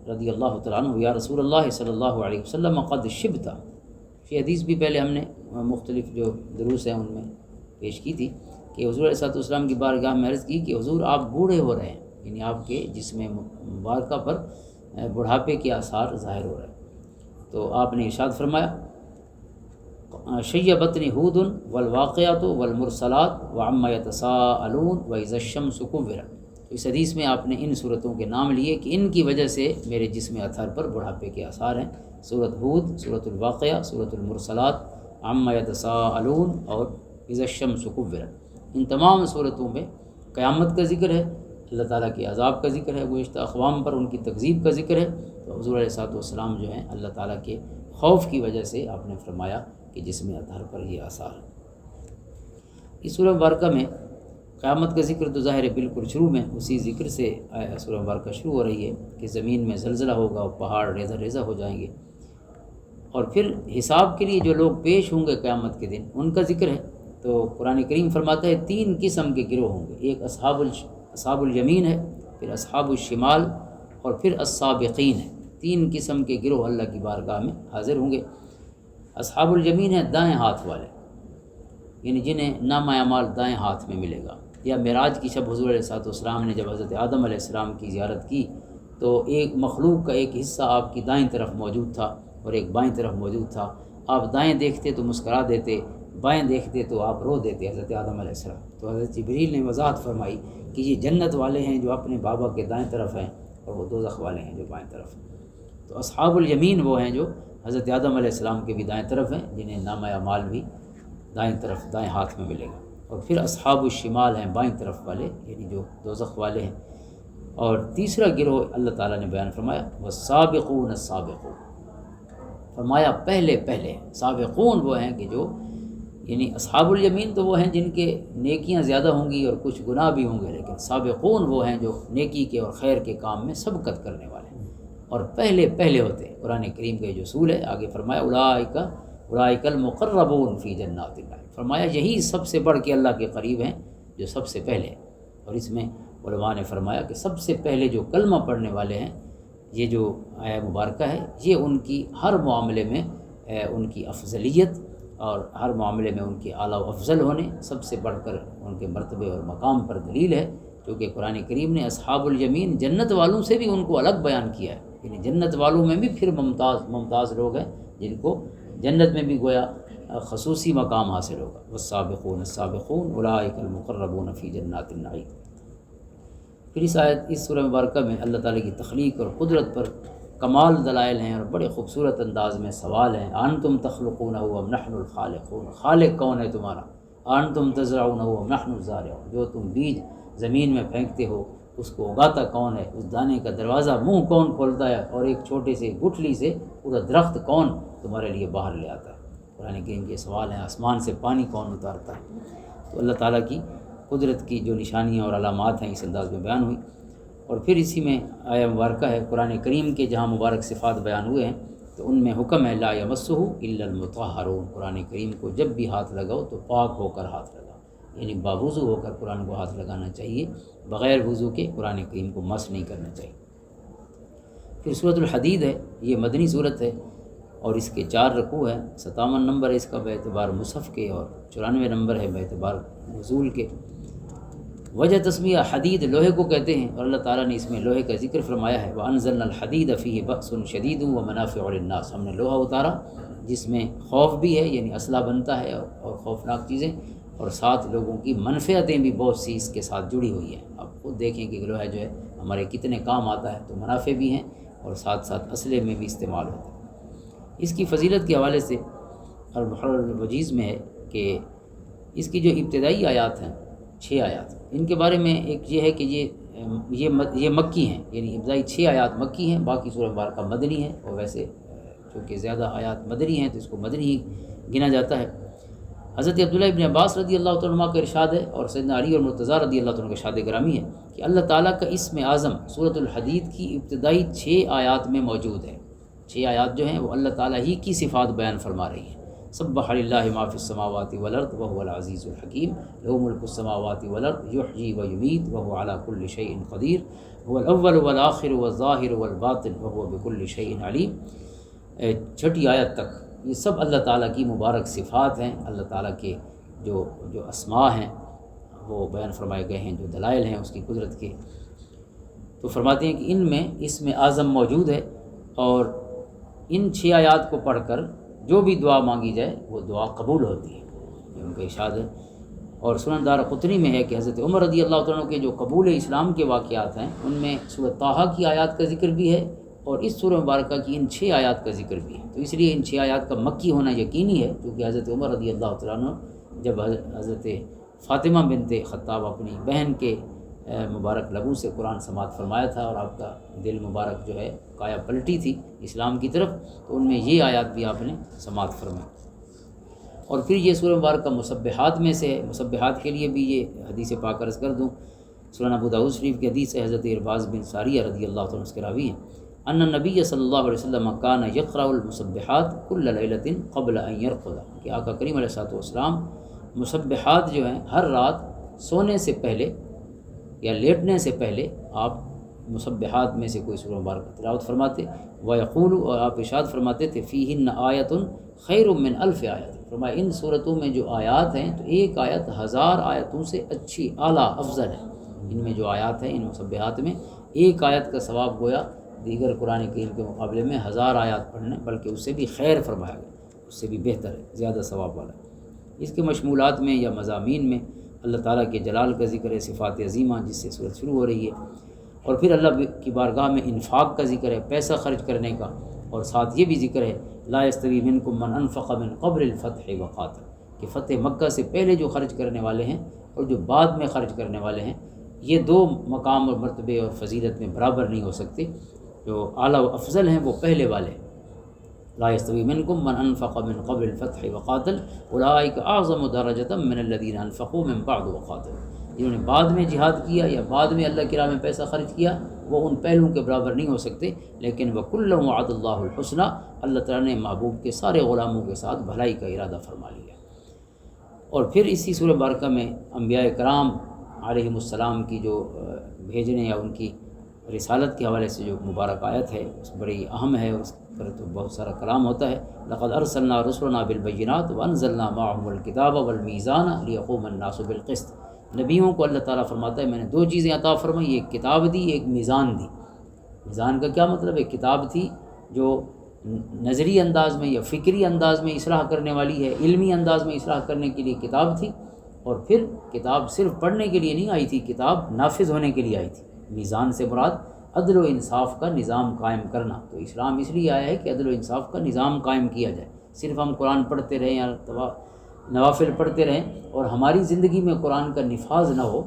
رضی اللہ تعالیٰ عنہ یا رسول اللہ صلی اللہ علیہ وسلم قد شبت، یہ حدیث بھی پہلے ہم نے مختلف جو دروس ہیں ان میں پیش کی تھی، کہ حضور علیہ السلام کی بارگاہ میں عرض کی کہ حضور آپ بوڑھے ہو رہے ہیں، یعنی آپ کے جسم مبارکہ پر بڑھاپے کے آثار ظاہر ہو رہے ہیں۔ تو آپ نے ارشاد فرمایا شیبتنی ہود والواقعات والمرسلات وعما یتساءلون واذا الشمس کورت، تو اس حدیث میں آپ نے ان صورتوں کے نام لیے کہ ان کی وجہ سے میرے جسم اطہر پر بڑھاپے کے آثار ہیں، سورۃ ہود، سورۃ الواقعہ، سورۃ المرسلات، عما یتساءلون اور اذا الشمس کورت۔ ان تمام صورتوں میں قیامت کا ذکر ہے، اللہ تعالیٰ کے عذاب کا ذکر ہے، گزشتہ اقوام پر ان کی تکذیب کا ذکر ہے۔ تو حضور علیہ السلام جو ہیں اللہ تعالیٰ کے خوف کی وجہ سے آپ نے فرمایا کہ جسم اطہر پر یہ آثار ہے۔ اس سورہ مبارکہ میں قیامت کا ذکر تو ظاہر ہے بالکل شروع میں اسی ذکر سے سورہ مبارکہ شروع ہو رہی ہے کہ زمین میں زلزلہ ہوگا اور پہاڑ ریزہ ریزہ ہو جائیں گے، اور پھر حساب کے لیے جو لوگ پیش ہوں گے قیامت کے دن ان کا ذکر ہے۔ تو قرآن کریم فرماتا ہے 3 قسم کے گروہ ہوں گے، ایک اصحاب الیمین ہے، پھر اصحاب الشمال، اور پھر السابقین ہے۔ 3 قسم کے گروہ اللہ کی بارگاہ میں حاضر ہوں گے۔ اصحاب الیمین ہے دائیں ہاتھ والے، یعنی جنہیں نامہ اعمال دائیں ہاتھ میں ملے گا۔ یا معراج کی شب حضور علیہ السلام نے جب حضرت آدم علیہ السلام کی زیارت کی تو ایک مخلوق کا ایک حصہ آپ کی دائیں طرف موجود تھا اور ایک بائیں طرف موجود تھا۔ آپ دائیں دیکھتے تو مسکرا دیتے، بائیں دیکھتے تو آپ رو دیتے، حضرت آدم علیہ السلام۔ تو حضرت جبریل نے وضاحت فرمائی کہ یہ جنت والے ہیں جو اپنے بابا کے دائیں طرف ہیں، اور وہ دوزخ والے ہیں جو بائیں طرف ہیں۔ تو اصحاب الیمین وہ ہیں جو حضرت آدم علیہ السلام کے بھی دائیں طرف ہیں، جنہیں نامہ اعمال بھی دائیں طرف دائیں ہاتھ میں ملے گا۔ اور پھر اصحاب الشمال ہیں بائیں طرف والے، یعنی جو دوزخ والے ہیں۔ اور تیسرا گروہ اللہ تعالیٰ نے بیان فرمایا والسابقون السابقون، فرمایا پہلے سابقون وہ ہیں کہ جو، یعنی اصحاب الیمین تو وہ ہیں جن کے نیکیاں زیادہ ہوں گی اور کچھ گناہ بھی ہوں گے، لیکن سابقون وہ ہیں جو نیکی کے اور خیر کے کام میں سبقت کرنے والے ہیں اور پہلے ہوتے ہیں۔ قرآن کریم کا یہ جو اصول ہے، آگے فرمایا اولئک المقربون فی جنات اللہ، فرمایا یہی سب سے بڑھ کے اللہ کے قریب ہیں جو سب سے پہلے ہیں۔ اور اس میں علماء نے فرمایا کہ سب سے پہلے جو کلمہ پڑھنے والے ہیں، یہ جو آیہ مبارکہ ہے، یہ ان کی ہر معاملے میں ان کی افضلیت اور ہر معاملے میں ان کے اعلیٰ و افضل ہونے، سب سے بڑھ کر ان کے مرتبے اور مقام پر دلیل ہے، کیونکہ قرآن کریم نے اصحاب الیمین جنت والوں سے بھی ان کو الگ بیان کیا ہے، یعنی جنت والوں میں بھی پھر ممتاز لوگ ہیں جن کو جنت میں بھی گویا خصوصی مقام حاصل ہوگا۔ والسابقون السابقون اولئک المقربون فی جنات النعیم۔ پھر اس سورہ مبارکہ میں اللہ تعالیٰ کی تخلیق اور قدرت پر کمال دلائل ہیں اور بڑے خوبصورت انداز میں سوال ہیں۔ انتم تخلقونہ ام نحن الخالقون، خالق کون ہے تمہارا؟ انتم تزرعونہ ام نحن الزارعون، جو تم بیج زمین میں پھینکتے ہو اس کو اگاتا کون ہے؟ اس دانے کا دروازہ منہ کون کھولتا ہے؟ اور ایک چھوٹے سے گٹھلی سے پورا درخت کون تمہارے لیے باہر لے آتا ہے؟ قرآن کریم کے سوال ہیں۔ آسمان سے پانی کون اتارتا ہے؟ تو اللہ تعالیٰ کی قدرت کی جو نشانیاں اور علامات ہیں اس انداز میں بیان ہوئی۔ اور پھر اسی میں آیہ مبارکہ ہے، قرآن کریم کے جہاں مبارک صفات بیان ہوئے ہیں تو ان میں حکم ہے لا یمسہ الا المطہرون، قرآن کریم کو جب بھی ہاتھ لگاؤ تو پاک ہو کر ہاتھ لگاؤ، یعنی باوضو ہو کر قرآن کو ہاتھ لگانا چاہیے، بغیر وضو کے قرآن کریم کو مس نہیں کرنا چاہیے۔ پھر سورۃ الحدید ہے، یہ مدنی صورت ہے اور اس کے 4 رکوع ہیں، 57 نمبر ہے اس کا باعتبار مصحف کے اور 94 نمبر ہے باعتبار نزول کے۔ وجہ تسمیہ حدید لوہے کو کہتے ہیں، اور اللہ تعالیٰ نے اس میں لوہے کا ذکر فرمایا ہے وَأَنزَلْنَا الْحَدِيدَ فِيهِ بَأْسٌ شَدِيدٌ وَمَنَافِعُ لِلنَّاسِ، ہم نے لوہا اتارا جس میں خوف بھی ہے، یعنی اسلحہ بنتا ہے اور خوفناک چیزیں، اور ساتھ لوگوں کی منفعتیں بھی بہت سی اس کے ساتھ جڑی ہوئی ہیں۔ آپ خود دیکھیں کہ لوہا جو ہے ہمارے کتنے کام آتا ہے، تو منافع بھی ہیں اور ساتھ ساتھ اسلحے میں بھی استعمال ہوتا ہے۔ اس کی فضیلت کے حوالے سے البحر الوجیز میں ہے کہ اس کی جو ابتدائی آیات ہیں 6 آیات، ان کے بارے میں ایک یہ ہے کہ یہ مکی ہیں، یعنی ابتدائی 6 آیات مکی ہیں، باقی سورہ مبارکہ مدنی ہے، اور ویسے چونکہ زیادہ آیات مدنی ہیں تو اس کو مدنی ہی گنا جاتا ہے۔ حضرت عبداللہ ابن عباس رضی اللہ تعالیٰ عنہ کا ارشاد ہے اور سیدنا علی اور مرتضیٰ رضی اللہ تعالیٰ عنہ کا ارشاد گرامی ہے کہ اللہ تعالیٰ کا اسم اعظم سورۃ الحدید کی ابتدائی 6 آیات میں موجود ہے۔ 6 آیات جو ہیں وہ اللہ تعالیٰ ہی کی صفات بیان فرما رہی ہیں۔ سبح للہ ما فی السماوات والارض وهو العزیز الحکیم، له ملک السماوات والارض یحیی ویمیت وهو علی کل شیء قدیر، هو الاول والآخر والظاہر والباطن وهو بكل شیء علیم۔ 6 آیت تک یہ سب اللہ تعالیٰ کی مبارک صفات ہیں، اللہ تعالیٰ کے جو اسماء ہیں وہ بیان فرمائے گئے ہیں، جو دلائل ہیں اس کی قدرت کے۔ تو فرماتے ہیں کہ ان میں اسم اعظم موجود ہے، اور ان 6 آیات کو پڑھ کر جو بھی دعا مانگی جائے وہ دعا قبول ہوتی ہے، یہ ان کا ارشاد ہے۔ اور سنن دارقطنی میں ہے کہ حضرت عمر رضی اللہ تعالیٰ عنہ کے جو قبول اسلام کے واقعات ہیں ان میں سورۃ طٰہٰ کی آیات کا ذکر بھی ہے اور اس سورہ مبارکہ کی ان 6 آیات کا ذکر بھی ہے۔ تو اس لیے ان 6 آیات کا مکی ہونا یقینی ہے، کیونکہ حضرت عمر رضی اللہ تعالیٰ عنہ جب حضرت فاطمہ بنت خطاب اپنی بہن کے مبارک لبوں سے قرآن سماعت فرمایا تھا اور آپ کا دل مبارک جو ہے کایا پلٹی تھی اسلام کی طرف، تو ان میں یہ آیات بھی آپ نے سماعت فرمائی۔ اور پھر یہ سورہ مبارکہ مسبحات میں سے ہے، مسبحات کے لیے بھی یہ حدیث پاک عرض کر دوں، سنن ابو داؤد شریف کی حدیث ہے، حضرت ارباز بن ساریہ رضی اللہ تعالیٰ عنہ کے راوی ہیں، ان نبی صلی اللہ علیہ وسلم کان یقرأ المسبحات کل لیلۃ قبل ان یرقد، کہ آقا کریم علیہ الصلوۃ والسلام مسبحات جو ہیں ہر رات سونے سے پہلے یا لیٹنے سے پہلے آپ مسبحات میں سے کوئی سورہ مبارکہ تلاوت فرماتے، ویقول، اور آپ ارشاد فرماتے تھے فیہن آیۃ خیر من الف آیت، فرمایا ان صورتوں میں جو آیات ہیں تو ایک آیت 1000 آیتوں سے اچھی، اعلیٰ، افضل ہے۔ ان میں جو آیات ہیں ان مسبحات میں ایک آیت کا ثواب گویا دیگر قرآن کریم کے مقابلے میں 1000 آیات پڑھنے، بلکہ اس سے بھی خیر فرمایا گیا، اس سے بھی بہتر ہے، زیادہ ثواب والا ہے۔ اس کے مشمولات میں یا مضامین میں اللہ تعالیٰ کے جلال کا ذکر ہے، صفات عظیمہ جس سے صورت شروع ہو رہی ہے، اور پھر اللہ کی بارگاہ میں انفاق کا ذکر ہے، پیسہ خرچ کرنے کا، اور ساتھ یہ بھی ذکر ہے لا یستوی منکم من انفق من قبل الفتح وقاتل، کہ فتح مکہ سے پہلے جو خرچ کرنے والے ہیں اور جو بعد میں خرچ کرنے والے ہیں، یہ دو مقام اور مرتبے اور فضیلت میں برابر نہیں ہو سکتے، جو اعلیٰ و افضل ہیں وہ پہلے والے ہیں۔ لا یستوی منکم من انفق من قبل الفتح وقاتل اولئک اعظم درجۃ من الذین انفقوا من بعد وقاتلوا، جنہوں نے بعد میں جہاد کیا یا بعد میں اللہ کی راہ میں پیسہ خرچ کیا، وہ ان پہلوؤں کے برابر نہیں ہو سکتے، لیکن وَكُلًّا وَعَدَ اللَّهُ الْحُسْنَى، اللہ تعالیٰ نے محبوب کے سارے غلاموں کے ساتھ بھلائی کا ارادہ فرما لیا۔ اور پھر اسی سورہ مبارکہ میں انبیاء کرام علیہم السلام کی جو بھیجنے یا ان کی رسالت کے حوالے سے جو مبارک آیت ہے اس بڑی اہم ہے، اس پر تو بہت سارا کلام ہوتا ہے۔ لقد ارسلنا رسلنا بالبینات وانزلنا معهم الکتاب والمیزان لیقوم الناس بالقسط، نبیوں کو اللہ تعالیٰ فرماتا ہے میں نے 2 چیزیں عطا فرمائی، ایک کتاب دی، ایک میزان دی۔ میزان کا کیا مطلب ہے؟ کتاب تھی جو نظری انداز میں یا فکری انداز میں اصلاح کرنے والی ہے، علمی انداز میں اصلاح کرنے کے لیے کتاب تھی، اور پھر کتاب صرف پڑھنے کے لیے نہیں آئی تھی، کتاب نافذ ہونے کے لیے آئی تھی۔ میزان سے مراد عدل و انصاف کا نظام قائم کرنا، تو اسلام اس لیے آیا ہے کہ عدل و انصاف کا نظام قائم کیا جائے۔ صرف ہم قرآن پڑھتے رہیں یا نوافل پڑھتے رہیں اور ہماری زندگی میں قرآن کا نفاذ نہ ہو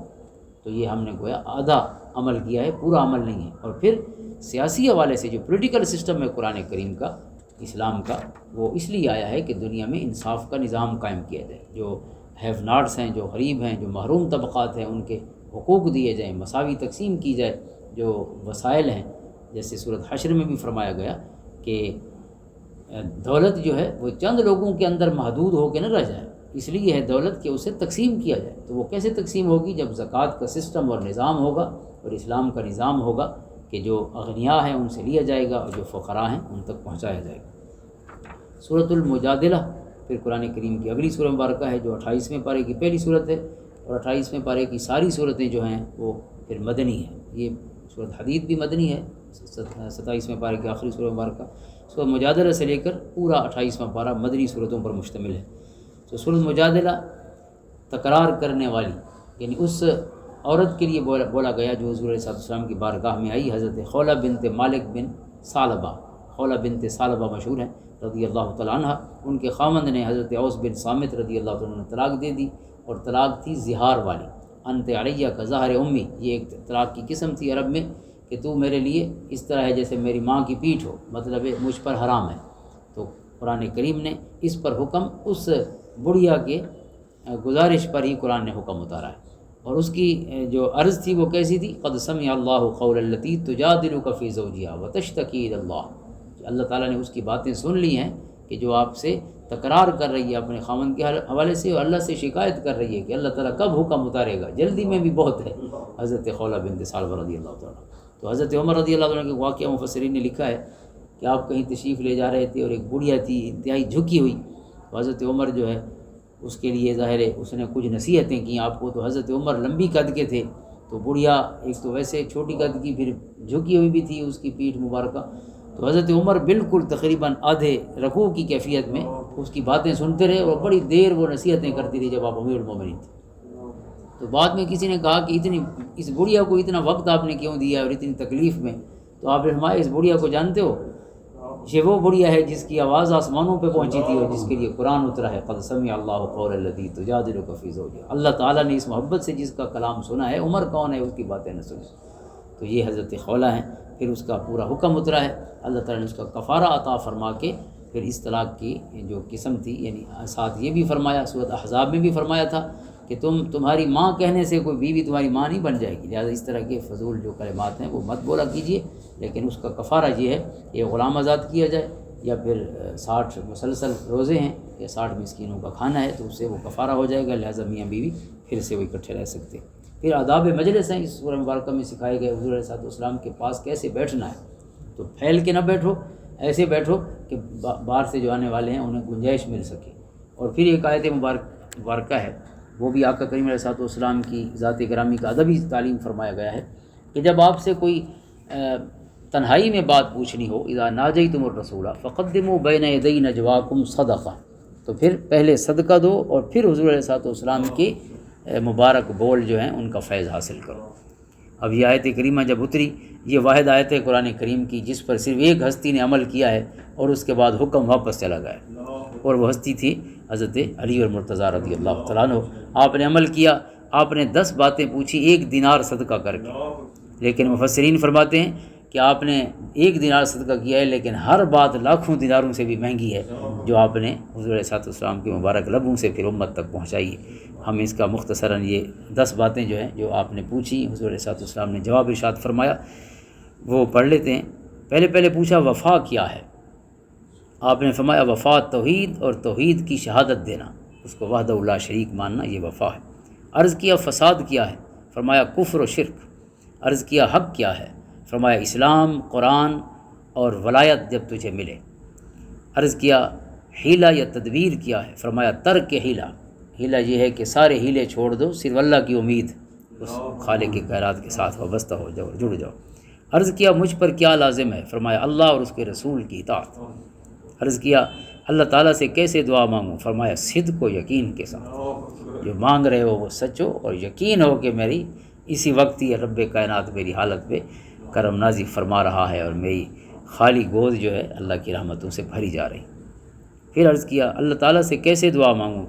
تو یہ ہم نے گویا آدھا عمل کیا ہے، پورا عمل نہیں ہے۔ اور پھر سیاسی حوالے سے جو پولیٹیکل سسٹم ہے قرآن کریم کا، اسلام کا، وہ اس لیے آیا ہے کہ دنیا میں انصاف کا نظام قائم کیا جائے، جو ہیو ناٹس ہیں، جو غریب ہیں، جو محروم طبقات ہیں، ان کے حقوق دیے جائیں، مساوی تقسیم کی جائے، جو وسائل ہیں، جیسے سورۃ حشر میں بھی فرمایا گیا کہ دولت جو ہے وہ چند لوگوں کے اندر محدود ہو کے نہ رہ جائے، اس لیے ہے دولت کہ اسے تقسیم کیا جائے۔ تو وہ کیسے تقسیم ہوگی؟ جب زکوٰۃ کا سسٹم اور نظام ہوگا، اور اسلام کا نظام ہوگا کہ جو اغنیاء ہیں ان سے لیا جائے گا اور جو فقراء ہیں ان تک پہنچایا جائے گا۔ سورۃ المجادلہ پھر قرآن کریم کی اگلی سورہ مبارکہ ہے، جو 28ویں پارے کی پہلی سورت ہے، اور 28ویں پارے کی ساری سورتیں جو ہیں وہ پھر مدنی ہیں۔ یہ سورۃ حدید بھی مدنی ہے، 27ویں پارے کی آخری سورہ مبارکہ۔ سورۃ مجادلہ سے لے کر پورا 28واں پارہ مدنی صورتوں پر مشتمل ہے۔ تو سورۃ مجادلہ تکرار کرنے والی، یعنی اس عورت کے لیے بولا گیا جو حضور علیہ السلام کی بارگاہ میں آئی، حضرت خولہ بنت مالک بن ثعلبہ، خولہ بنت ثعلبہ مشہور ہیں رضی اللہ تعالیٰ عنہ۔ ان کے خاوند نے حضرت اوس بن صامت رضی اللہ تعالیٰ عنہ نے طلاق دے دی، اور طلاق تھی زہار والی، انت علیہ کا ظہر امی، یہ ایک طلاق کی قسم تھی عرب میں کہ تو میرے لیے اس طرح ہے جیسے میری ماں کی پیٹھ ہو، مطلب ہے مجھ پر حرام ہے۔ تو قرآن کریم نے اس پر حکم اس بڑھیا کے گزارش پر ہی قرآن نے حکم اتارا ہے، اور اس کی جو عرض تھی وہ کیسی تھی؟ قد سمع اللہ قول التی تجادلک فی زوجہا وتشتکی الی اللہ، اللہ تعالیٰ نے اس کی باتیں سن لی ہیں کہ جو آپ سے تکرار کر رہی ہے اپنے خاوند کے حوالے سے، اور اللہ سے شکایت کر رہی ہے کہ اللہ تعالیٰ کب حکم اتارے گا، جلدی میں بھی بہت ہے، حضرت خولہ بنت ثعلبہ رضی اللہ تعالیٰ۔ تو حضرت عمر رضی اللہ عنہ کے واقعہ مفسرین نے لکھا ہے کہ آپ کہیں تشریف لے جا رہے تھے اور ایک بڑھیا تھی انتہائی جھکی ہوئی، تو حضرت عمر جو ہے اس کے لیے ظاہر ہے اس نے کچھ نصیحتیں کیں آپ کو، تو حضرت عمر لمبی قد کے تھے، تو بڑھیا ایک تو ویسے چھوٹی قد کی، پھر جھکی ہوئی بھی تھی اس کی پیٹھ مبارکہ، تو حضرت عمر بالکل تقریباً آدھے رکوع کی کیفیت میں اس کی باتیں سنتے رہے، اور بڑی دیر وہ نصیحتیں کرتی تھی جب آپ امیر المومنین تھے۔ تو بعد میں کسی نے کہا کہ اس بڑھیا کو اتنا وقت آپ نے کیوں دیا اور اتنی تکلیف میں؟ تو آپ نے فرمایا اس بڑھیا کو جانتے ہو؟ یہ وہ بڑھیا ہے جس کی آواز آسمانوں پہ پہنچی تھی اور جس کے لیے قرآن اترا ہے، قد سمع اللہ قول التی تجادلک فی زوجہا، اللہ تعالیٰ نے اس محبت سے جس کا کلام سنا ہے، عمر کون ہے اس کی باتیں نہ سنی، تو یہ حضرت خولہ ہیں۔ پھر اس کا پورا حکم اترا ہے، اللہ تعالیٰ نے اس کا کفارہ عطا فرما کے پھر اس طلاق کی جو قسم تھی، یعنی ساتھ یہ بھی فرمایا، سورۃ احزاب میں بھی فرمایا تھا کہ تمہاری ماں کہنے سے کوئی بیوی تمہاری ماں نہیں بن جائے گی، لہٰذا اس طرح کے فضول جو کلمات ہیں وہ مت بولا کیجیے، لیکن اس کا کفارہ یہ ہے کہ غلام آزاد کیا جائے، یا پھر 60 مسلسل روزے ہیں یا 60 مسکینوں کا کھانا ہے تو اس سے وہ کفارہ ہو جائے گا، لہٰذا میاں بیوی پھر سے وہ اکٹھے رہ سکتے ہیں۔ پھر آداب مجلس ہیں اس سورہ مبارکہ میں سکھائے گئے، حضور علیہ السلام کے پاس کیسے بیٹھنا ہے، تو پھیل کے نہ بیٹھو، ایسے بیٹھو کہ باہر سے جو آنے والے ہیں انہیں گنجائش مل سکے۔ اور پھر ایک آیت مبارکہ ہے، وہ بھی آقا کریم علیہ السلام کی ذات گرامی کا ادبی تعلیم فرمایا گیا ہے کہ جب آپ سے کوئی تنہائی میں بات پوچھنی ہو، اذا ناجیتم الرسول فقدموا بین یدی نجواکم صدقہ، تو پھر پہلے صدقہ دو اور پھر حضور علیہ السلام کے مبارک بول جو ہیں ان کا فیض حاصل کرو۔ اب یہ آیت کریمہ جب اتری، یہ واحد آیت ہے قرآن کریم کی جس پر صرف ایک ہستی نے عمل کیا ہے اور اس کے بعد حکم واپس چلا گیا، اور وہ ہستی تھی حضرت علی اور مرتضیٰ رضی اللہ تعالیٰ عنہ۔ آپ نے عمل کیا، آپ نے 10 باتیں پوچھی 1 دینار صدقہ کر کے، لیکن مفسرین فرماتے ہیں کہ آپ نے 1 دینار صدقہ کیا ہے، لیکن ہر بات لاکھوں دیناروں سے بھی مہنگی ہے جو آپ نے حضور علیہ السلام کے مبارک لبوں سے پھر امت تک پہنچائی ہے۔ ہم اس کا مختصراً یہ 10 باتیں جو ہیں جو آپ نے پوچھی، حضور علیہ السلام نے جواب ارشاد فرمایا، وہ پڑھ لیتے ہیں۔ پہلے پوچھا وفا کیا ہے، آپ نے فرمایا وفا توحید اور توحید کی شہادت دینا، اس کو وحدہ لا شریک ماننا، یہ وفا ہے۔ عرض کیا فساد کیا ہے، فرمایا کفر و شرک۔ عرض کیا حق کیا ہے، فرمایا اسلام، قرآن اور ولایت جب تجھے ملے۔ عرض کیا ہیلہ یا تدبیر کیا ہے، فرمایا ترک ہیلہ۔ ہیلہ یہ ہے کہ سارے ہیلے چھوڑ دو، صرف اللہ کی امید، اس خالق کے کائنات کے ساتھ وابستہ ہو جاؤ، جڑ جاؤ۔ عرض کیا مجھ پر کیا لازم ہے، فرمایا اللہ اور اس کے رسول کی اطاعت۔ عرض کیا اللہ تعالیٰ سے کیسے دعا مانگوں، فرمایا صدق و یقین کے ساتھ، جو مانگ رہے ہو وہ سچ ہو اور یقین ہو کہ میری اسی وقت ہی رب کائنات میری حالت پہ کرم نازی فرما رہا ہے اور میری خالی گود جو ہے اللہ کی رحمتوں سے بھری جا رہی۔ پھر عرض کیا اللہ تعالیٰ سے کیسے دعا مانگوں،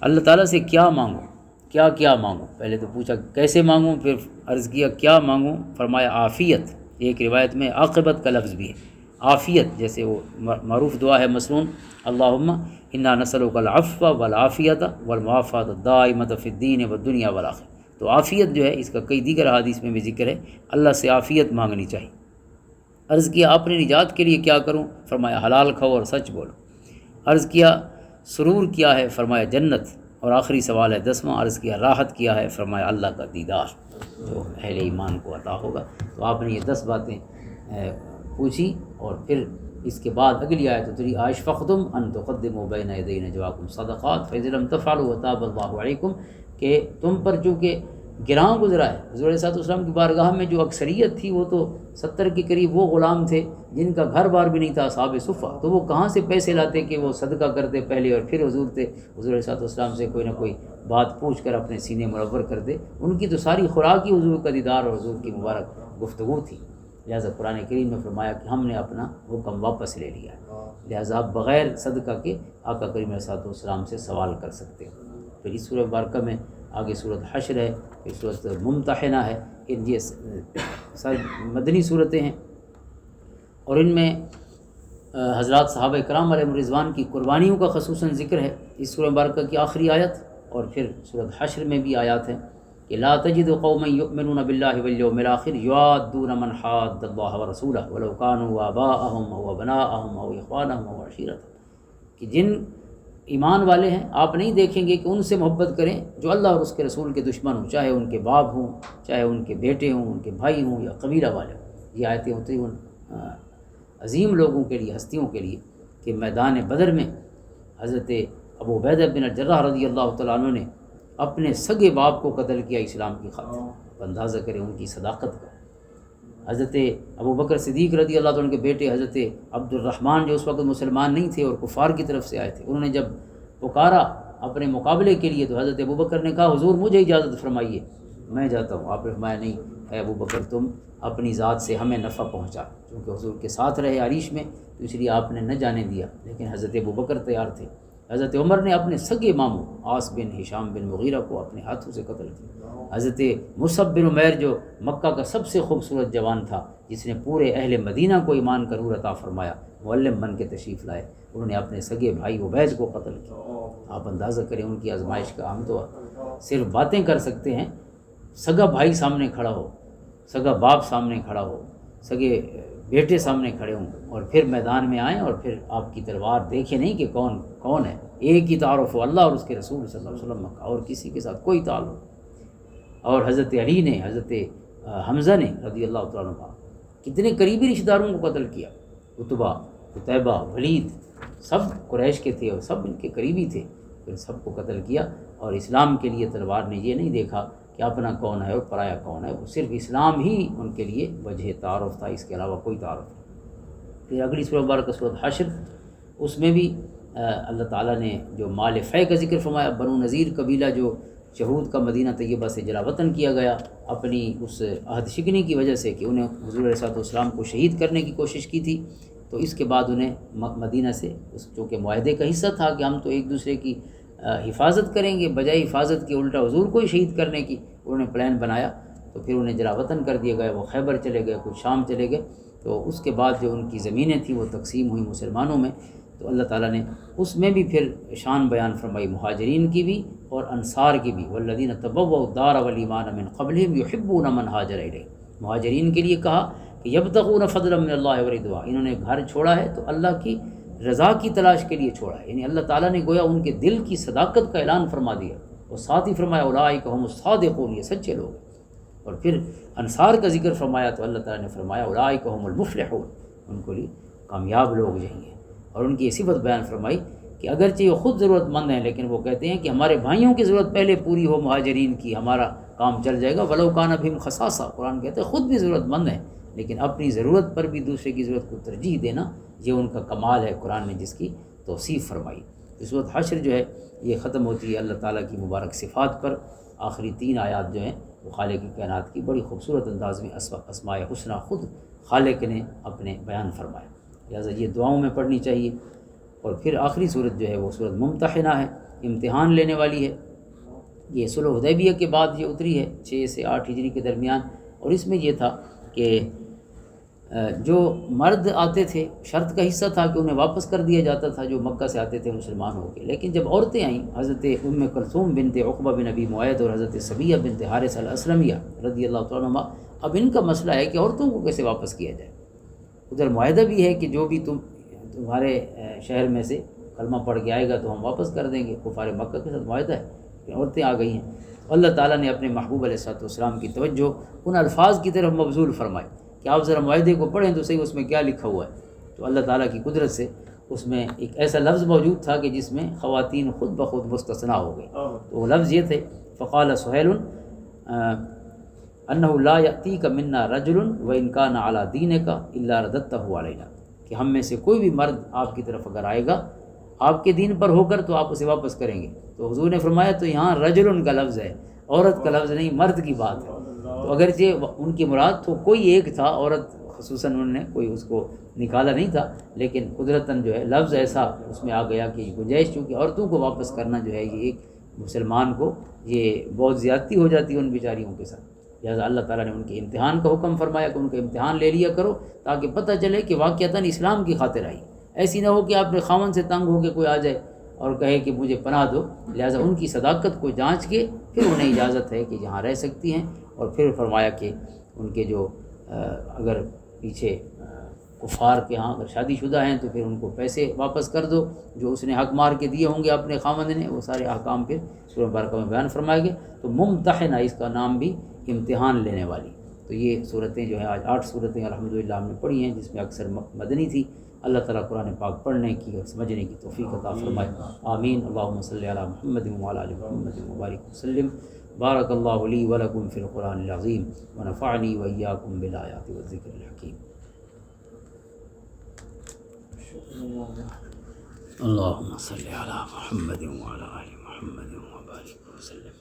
اللہ تعالیٰ سے کیا مانگوں، کیا مانگوں۔ پہلے تو پوچھا کیسے مانگوں، پھر عرض کیا کیا مانگوں، فرمایا عافیت۔ ایک روایت میں عاقبت کا لفظ بھی ہے، عافیت، جیسے وہ معروف دعا ہے مسنون، اللہم انا نسألک العفو والعافیت والمعافات الدائمۃ فی الدین والدنیا والآخرہ۔ تو عافیت جو ہے اس کا کئی دیگر احادیث میں بھی ذکر ہے، اللہ سے عافیت مانگنی چاہیے۔ عرض کیا اپنے نجات کے لیے کیا کروں، فرمایا حلال کھاؤ اور سچ بولو۔ عرض کیا سرور کیا ہے، فرمایا جنت۔ اور آخری سوال ہے 10واں، عرض کیا راحت کیا ہے، فرمایا اللہ کا دیدار جو اہل ایمان کو عطا ہوگا۔ تو آپ نے یہ 10 باتیں پوچھی، اور پھر اس کے بعد اگلی آیت اتری اشفقتم ان تقدموا بین یدی نجواکم صدقات فاذا لم تفعلوا وتاب اللہ علیکم، کہ تم پر چونکہ گراں گزرا ہے، حضور علیہ السلام کی بارگاہ میں جو اکثریت تھی وہ تو 70 کے قریب وہ غلام تھے جن کا گھر بار بھی نہیں تھا، اصحاب صفہ، تو وہ کہاں سے پیسے لاتے کہ وہ صدقہ کرتے پہلے اور پھر حضور علیہ السلام سے کوئی نہ کوئی بات پوچھ کر اپنے سینے منور کرتے۔ ان کی تو ساری خوراک ہی حضور کا دیدار اور حضور کی مبارک گفتگو تھی، لہٰذا قرآن کریم نے فرمایا کہ ہم نے اپنا حکم واپس لے لیا، لہٰذا آپ بغیر صدقہ کے آقا کریم علیہ السلام سے سوال کر سکتے ہیں۔ پھر اس سورہ مبارکہ میں آگے صورت حشر ہے، پھر صورت ممتحنہ ہے، یہ ساری مدنی صورتیں ہیں، اور ان میں حضرات صحابہ کرام علیہ رضوان کی قربانیوں کا خصوصاً ذکر ہے۔ اس سورہ مبارکہ کی آخری آیت اور پھر صورت حشر میں بھی آیات ہیں کہ لا تجد قوما یؤمنون باللہ والیوم الآخر یوادون من حاد اللہ ورسولہ ولو کانوا آباءہم او ابناءہم او اخوانہم او عشیرتہم، کہ جن ایمان والے ہیں آپ نہیں دیکھیں گے کہ ان سے محبت کریں جو اللہ اور اس کے رسول کے دشمن ہوں، چاہے ان کے باپ ہوں، چاہے ان کے بیٹے ہوں، ان کے بھائی ہوں یا قبیلہ والے ہوں۔ یہ آیتیں ہوتی ہیں ان عظیم لوگوں کے لیے، ہستیوں کے لیے، کہ میدان بدر میں حضرت ابو عبیدہ بن الجراح رضی اللہ تعالیٰ عنہ نے اپنے سگے باپ کو قتل کیا اسلام کی خاطر، اندازہ کریں ان کی صداقت کا۔ حضرت ابو بکر صدیق رضی اللہ عنہ کے بیٹے حضرت عبد الرحمن جو اس وقت مسلمان نہیں تھے اور کفار کی طرف سے آئے تھے، انہوں نے جب پکارا اپنے مقابلے کے لیے تو حضرت ابو بکر نے کہا حضور مجھے اجازت فرمائیے میں جاتا ہوں۔ آپ نے فرمایا نہیں اے ابو بکر، تم اپنی ذات سے ہمیں نفع پہنچا، کیونکہ حضور کے ساتھ رہے عریش میں تو اس لیے آپ نے نہ جانے دیا، لیکن حضرت ابو بکر تیار تھے۔ حضرت عمر نے اپنے سگے ماموں عاص بن ہشام بن مغیرہ کو اپنے ہاتھوں سے قتل کیا۔ حضرت مصعب بن عمیر جو مکہ کا سب سے خوبصورت جوان تھا، جس نے پورے اہل مدینہ کو ایمان کا نور عطا فرمایا، معلم بن کے تشریف لائے، انہوں نے اپنے سگے بھائی عبید کو قتل کیا۔ آپ اندازہ کریں ان کی آزمائش کا۔ ہم تو صرف باتیں کر سکتے ہیں، سگا بھائی سامنے کھڑا ہو، سگا باپ سامنے کھڑا ہو، سگے بیٹے سامنے کھڑے ہوں، اور پھر میدان میں آئیں اور پھر آپ کی تلوار دیکھیں نہیں کہ کون کون ہے، ایک ہی تعارف ہو، اللہ اور اس کے رسول صلی اللہ علیہ وسلم کا، اور کسی کے ساتھ کوئی تعلق۔ اور حضرت علی نے، حضرت حمزہ نے رضی اللہ تعالیٰ عنہ کتنے قریبی رشتہ داروں کو قتل کیا، عتبہ، عتیبہ، ولید، سب قریش کے تھے اور سب ان کے قریبی تھے، پھر سب کو قتل کیا۔ اور اسلام کے لیے تلوار نے یہ نہیں دیکھا کہ اپنا کون ہے اور پرایا کون ہے، وہ صرف اسلام ہی ان کے لیے وجہ تعارف تھا، اس کے علاوہ کوئی تعارف نہیں۔ پھر اگلی سورہ مبارکہ سورۃ حشر، اس میں بھی اللہ تعالیٰ نے جو مال فے کا ذکر فرمایا، بنو نذیر قبیلہ جو یہود کا مدینہ طیبہ سے جلا وطن کیا گیا اپنی اس عہد شکنی کی وجہ سے کہ انہیں حضور علیہ السلام کو شہید کرنے کی کوشش کی تھی، تو اس کے بعد انہیں مدینہ سے اس چونکہ معاہدے کا حصہ تھا کہ ہم تو ایک دوسرے کی حفاظت کریں گے، بجائے حفاظت کے الٹا حضور کو ہی شہید کرنے کی انہوں نے پلان بنایا، تو پھر انہیں جلا وطن کر دیا گیا، وہ خیبر چلے گئے، کچھ شام چلے گئے، تو اس کے بعد جو ان کی زمینیں تھیں وہ تقسیم ہوئی مسلمانوں میں، تو اللہ تعالیٰ نے اس میں بھی پھر شان بیان فرمائی مہاجرین کی بھی اور انصار کی بھی، والذین تبوؤا الدار والایمان من قبلہم یحبون من ہاجر الیہم، مہاجرین کے لیے کہا کہ یبتغون فضلا من اللہ ورضوانہ، انہوں نے گھر چھوڑا ہے تو اللہ کی رضا کی تلاش کے لیے چھوڑا ہے، یعنی اللہ تعالیٰ نے گویا ان کے دل کی صداقت کا اعلان فرما دیا، اور ساتھ ہی فرمایا اولئک هم الصادقون، یہ سچے لوگ ہیں۔ اور پھر انصار کا ذکر فرمایا تو اللہ تعالیٰ نے فرمایا اولئک هم المفلحون، ان کو لیے کامیاب لوگ یہی ہیں، اور ان کی یہ صفت بیان فرمائی کہ اگرچہ وہ خود ضرورت مند ہیں لیکن وہ کہتے ہیں کہ ہمارے بھائیوں کی ضرورت پہلے پوری ہو، مہاجرین کی، ہمارا کام چل جائے گا، ولو کان بہم خصاصہ، قرآن کہتے ہیں خود بھی ضرورت مند ہیں لیکن اپنی ضرورت پر بھی دوسرے کی ضرورت کو ترجیح دینا، یہ ان کا کمال ہے، قرآن نے جس کی توصیف فرمائی۔ اس وقت حشر جو ہے یہ ختم ہوتی ہے اللہ تعالیٰ کی مبارک صفات پر، آخری 3 آیات جو ہیں وہ خالق کائنات کی بڑی خوبصورت انداز میں اسماء حسنہ خود خالق نے اپنے بیان فرمایا، لہٰذا یہ دعاؤں میں پڑھنی چاہیے۔ اور پھر آخری صورت جو ہے وہ صورت ممتحنہ ہے، امتحان لینے والی ہے، یہ صلح حدیبیہ کے بعد یہ اتری ہے 6 سے 8 ہجری کے درمیان، اور اس میں یہ تھا کہ جو مرد آتے تھے شرط کا حصہ تھا کہ انہیں واپس کر دیا جاتا تھا جو مکہ سے آتے تھے مسلمان ہو کے، لیکن جب عورتیں آئیں حضرت ام کلثوم بنت عقبہ بن ابی معیط اور حضرت صبیہ بنت حارث الاسلمیہ رضی اللہ تعالیٰ عنہما، اب ان کا مسئلہ ہے کہ عورتوں کو کیسے واپس کیا جائے۔ ادھر معاہدہ بھی ہے کہ جو بھی تمہارے شہر میں سے کلمہ پڑھ کے آئے گا تو ہم واپس کر دیں گے، کفار مکہ کے ساتھ معاہدہ ہے، کہ عورتیں آ گئی ہیں۔ اللہ تعالیٰ نے اپنے محبوب علیہ السلام کی توجہ ان الفاظ کی طرف مبذول فرمائی کہ آپ ذرا معاہدے کو پڑھیں تو صحیح اس میں کیا لکھا ہوا ہے، تو اللہ تعالیٰ کی قدرت سے اس میں ایک ایسا لفظ موجود تھا کہ جس میں خواتین خود بخود مستثنیٰ ہو گئی، تو وہ لفظ یہ تھے فقال سہیل انہ لا یأتیک منا رجل وان کان علی دینک الا رددتہ علینا، کہ ہم میں سے کوئی بھی مرد آپ کی طرف اگر آئے گا آپ کے دین پر ہو کر تو آپ اسے واپس کریں گے، تو حضور نے فرمایا تو یہاں رجل کا لفظ ہے، عورت کا لفظ نہیں، مرد کی بات ہے، تو اگرچہ ان کی مراد تو کوئی ایک تھا، عورت خصوصاً انہوں نے کوئی اس کو نکالا نہیں تھا، لیکن قدرتاً جو ہے لفظ ایسا اس میں آ گیا کہ گنجائش، چونکہ عورتوں کو واپس کرنا جو ہے یہ ایک مسلمان کو یہ بہت زیادتی ہو جاتی ہے ان بیچاریوں کے ساتھ، لہٰذا اللہ تعالیٰ نے ان کے امتحان کا حکم فرمایا کہ ان کا امتحان لے لیا کرو تاکہ پتہ چلے کہ واقعتاً اسلام کی خاطر آئی، ایسی نہ ہو کہ آپ نے خاوند سے تنگ ہو کے کوئی آ جائے اور کہے کہ مجھے پناہ دو، لہٰذا ان کی صداقت کو جانچ کے پھر انہیں اجازت ہے کہ جہاں رہ سکتی ہیں، اور پھر فرمایا کہ ان کے جو اگر پیچھے کفار کے ہاں اگر شادی شدہ ہیں تو پھر ان کو پیسے واپس کر دو جو اس نے حق مار کے دیے ہوں گے اپنے خاوند نے، وہ سارے احکام پھر سورہ مبارکہ میں بیان فرمائے گئے، تو ممتحنہ اس کا نام بھی امتحان لینے والی۔ تو یہ صورتیں جو ہیں آج 8 صورتیں الحمدللہ ہم نے پڑھی ہیں جس میں اکثر مدنی تھی، اللہ تعالیٰ قرآن پاک پڑھنے کی اور سمجھنے کی توفیق عطا فرمائے، آمین۔ اللہم صلی علی محمد وعلی آل محمد وبارک وسلم۔ بارک اللہ لی ولکم فی القرآن العظیم ونفعنی وإیاکم بالآیات والذکر الحکیم۔ اللہم صلی علی محمد وعلی آل محمد وبارک وسلم۔